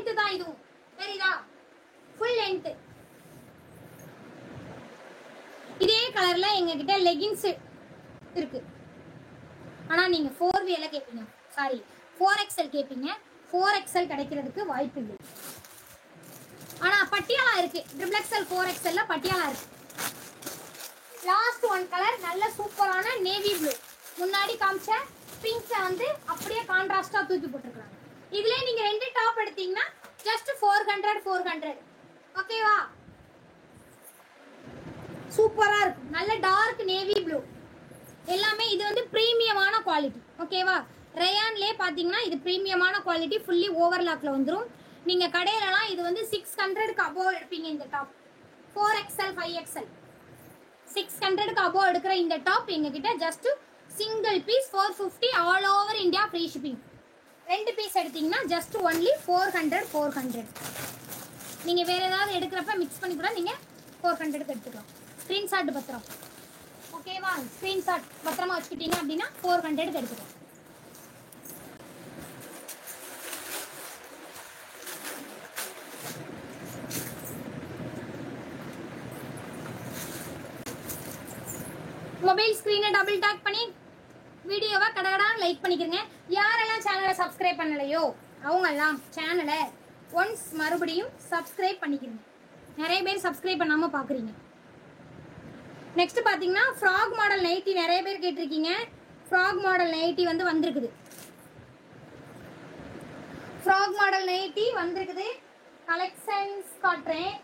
Length தான் இதுவும். தெரியுதா? Full length. இதே கலர்ல எங்க கிட்ட லெகின்ஸ் இருக்கு. ஆனா நீங்க 4V கேட்பீங்க, சாரி 4XL கேட்பீங்க. 4XL கிடைக்கிறதுக்கு வாய்ப்பு இல்லை. ஆனா பட்டியாலா இருக்கு. XXL 4XL பட்டியாலா இருக்கு. லாஸ்ட் ஒன் கலர் நல்ல சூப்பரான நேவி ப்ளூ. முன்னாடி காமிச்ச பிங்க் வந்து அப்படியே கான்ட்ராஸ்டா தூக்கி போட்டுருக்காங்க. இதுல நீங்க 2 டாப் எடுத்தீங்கன்னா ஜஸ்ட் 400. ஓகேவா? சூப்பரா இருக்கு. நல்ல டார்க் நேவி ப்ளூ. எல்லாமே இது வந்து பிரீமியமான குவாலிட்டி. ஓகேவா? ரயான்லயே பாத்தீங்கன்னா இது பிரீமியமான குவாலிட்டி. ஃபுல்லி ஓவர்லாக்ல வந்துரும். நீங்க கடையிலலாம் இது வந்து 600க்கு அபோவ் எடுப்பீங்க. இந்த டாப் 4XL 5XL 600க்கு அபோவ் எடுக்கிற இந்த டாப் எங்க கிட்ட just single piece 450 all over India free shipping. 2 piece எடுத்தீங்கன்னா ஜஸ்ட் ஒன்லி 400. நீங்க வேற ஏதாவது எடுக்கிறப்ப மிக்ஸ் பண்ணி கூட நீங்க 400க்கு எடுத்துக்கலாம். ஸ்கிரீன்ஷாட் பத்திரம். ஓகேவா? ஸ்கிரீன்ஷாட் பத்திரமா வச்சுக்கிட்டீங்க அப்படின்னா 400க்கு எடுத்துக்கலாம். மொபைல் ஸ்கிரீனை டபுள் டாக் பண்ணி வீடியோவை கடகடான்னு லைக் பண்ணிக்கிறங்க. யாரெல்லாம் சேனலை சப்ஸ்கிரைப் பண்ணலையோ அவங்கெல்லாம் சேனலை ஒன்ஸ் மறுபடியும் சப்ஸ்கிரைப் பண்ணிக்கிறங்க. நிறைய பேர் சப்ஸ்கிரைப் பண்ணாம பாக்குறீங்க. நெக்ஸ்ட் பாத்தீங்கன்னா ஃப்ராக் மாடல் நைட்டி நிறைய பேர் கேட்டிருக்கீங்க. ஃப்ராக் மாடல் நைட்டி வந்து வந்திருக்குது. ஃப்ராக் மாடல் நைட்டி வந்திருக்குது. கலெக்ஷன்ஸ் காட்டுறேன்.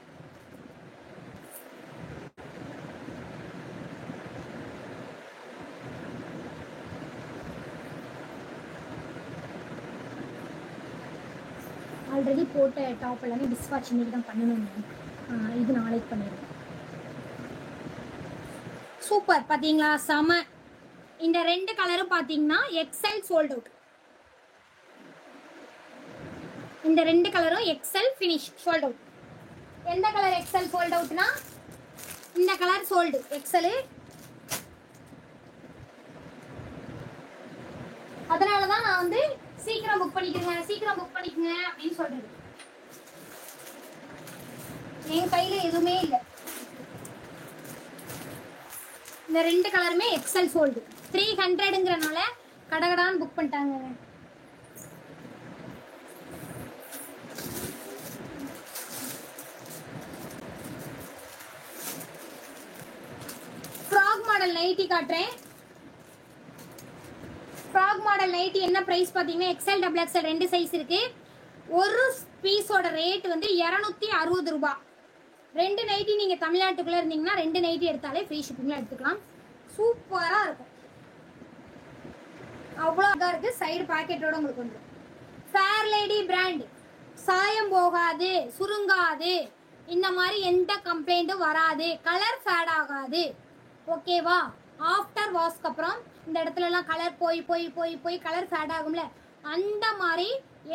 ஆல்ரெடி போட்ட டாப் எல்லாமே டிஸ்வாட்ச் இன்னைக்கு தான் பண்ணணும். இது நாளைக்கு பண்ணிடுறேன். சூப்பர் பாத்தீங்களா? செம. இந்த 2 கலரும் பாத்தீங்கன்னா XL சோல்ட் அவுட். இந்த 2 கலரும் XL ஃபினிஷ் சோல்ட் அவுட். எந்த கலர் XL சோல்ட் அவுட்னா இந்த கலர் சோல்டு XL. அதனாலதான் நான் வந்து சீக்கிரம் புக் பண்ணிக்கங்க அப்படின்னு சொல்றது. என் கையில எதுவுமே இல்லை. இந்த 2 கலருமே XL சோல்டு. 300ங்கிறனால கடகடான்னு புக் பண்ணிட்டாங்க. ஃப்ராக் மாடல் நைட்டி காட்டுறேன். ஃப்ராக் மாடல் நைட்டி என்ன பிரைஸ் பாத்தீங்கன்னா XL XXL 2 சைஸ் இருக்கு. ஒரு பீஸோட ரேட் வந்து 260 ரூபாய். 2 நைட்டி நீங்க தமிழ்நாட்டுக்குள்ள இருந்தீங்கன்னா 2 நைட்டி எடுத்தாலே ஃப்ரீ ஷிப்பிங்ல எடுத்துக்கலாம். சூப்பரா இருக்கும். அவ்வளோ அழகா இருக்கு. சைடு பாக்கெட்டோட உங்களுக்கு வந்துடும். Fair Lady brand. சாயம் போகாது, சுருங்காது, இந்த மாதிரி எந்த கம்ப்ளைண்ட்டும் வராது, கலர் ஃபேட் ஆகாது. ஓகேவா? ஆஃப்டர் வாஷ்க்கு அப்புறம் இந்த இடத்துல எல்லாம் கலர் போய் கலர் ஃபேட் ஆகும்ல, அந்த மாதிரி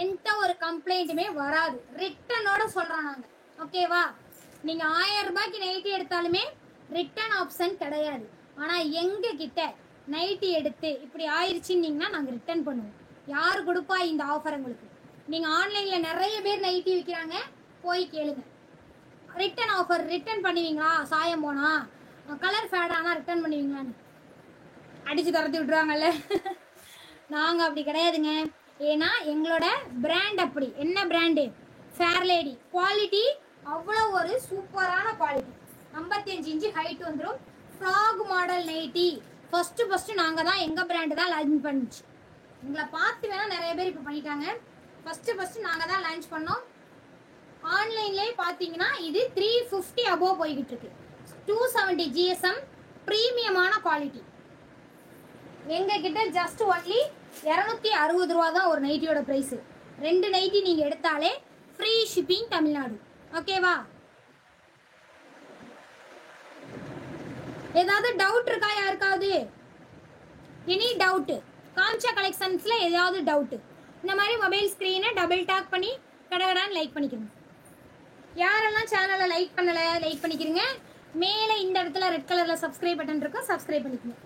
எந்த ஒரு கம்ப்ளைண்ட்டுமே வராது. ரிட்டனோட சொல்றோம் நாங்க. ஓகேவா? நீங்க 1000 ரூபாய்க்கு நைட்டி எடுத்தாலுமே ரிட்டன் ஆப்ஷன் கிடையாது. ஆனா எங்க கிட்ட நைட்டி எடுத்து இப்படி ஆயிடுச்சுன்னீங்கன்னா நாங்க ரிட்டர்ன் பண்ணுவோம். யாரு கொடுப்பா இந்த ஆஃபர் உங்களுக்கு? நீங்க ஆன்லைன்ல நிறைய பேர் நைட்டி விற்கிறாங்க, போய் கேளுங்க. ரிட்டன் ஆஃபர் ரிட்டன் பண்ணுவீங்களா? சாயம் போனா கலர் ஃபேட் ஆனா ரிட்டர்ன் பண்ணுவீங்களான்னு அடிச்சு துரத்தி விட்டுருவாங்கல்ல. நாங்க அப்படி கிடையாதுங்க. ஏன்னா எங்களோட பிராண்ட் அப்படி. என்ன பிராண்டு? Fair lady. குவாலிட்டி அவ்வளோ ஒரு சூப்பரான குவாலிட்டி. 55 இன்ச்சு ஹைட் வந்துடும். ஃப்ராக் மாடல் நைட்டி ஃபர்ஸ்ட் நாங்க தான், எங்க பிராண்டு தான் லான்ச் பண்ணிச்சு. உங்களை பார்த்து வேணா நிறைய பேர் இப்போ பண்ணிட்டாங்க. ஃபர்ஸ்ட் நாங்க தான் லான்ச் பண்ணோம். ஆன்லைன்லேயே பார்த்தீங்கன்னா இது 350 அபோவ் போய்கிட்டு இருக்கு. 270 GSM பிரீமியமான குவாலிட்டி. எங்க கிட்ட ஜஸ்ட் ஒன்லி 260 ரூபா தான் ஒரு நைட்டியோட பிரைஸ். 2 நைட்டி நீங்க எடுத்தாலே ஃப்ரீ ஷிப்பிங் தமிழ்நாடு. ஓகேவா? ஏதாவது டவுட் இருக்கா யாருக்காவது? Any doubt? காமிச்ச கலெக்ஷன்ஸ்ல ஏதாவது டவுட்? இந்த மாதிரி மொபைல் ஸ்கிரீனை டபுள் டாக் பண்ணி கடகடான்னு லைக் பண்ணிக்கணும். யாரெல்லாம் சேனலை லைக் பண்ணல லைக் பண்ணிக்கிறீங்க. மேலே இந்த இடத்துல ரெட் கலர்ல சப்ஸ்கிரைப் பட்டன் இருக்கும், சப்ஸ்கிரைப் பண்ணிக்கணும்.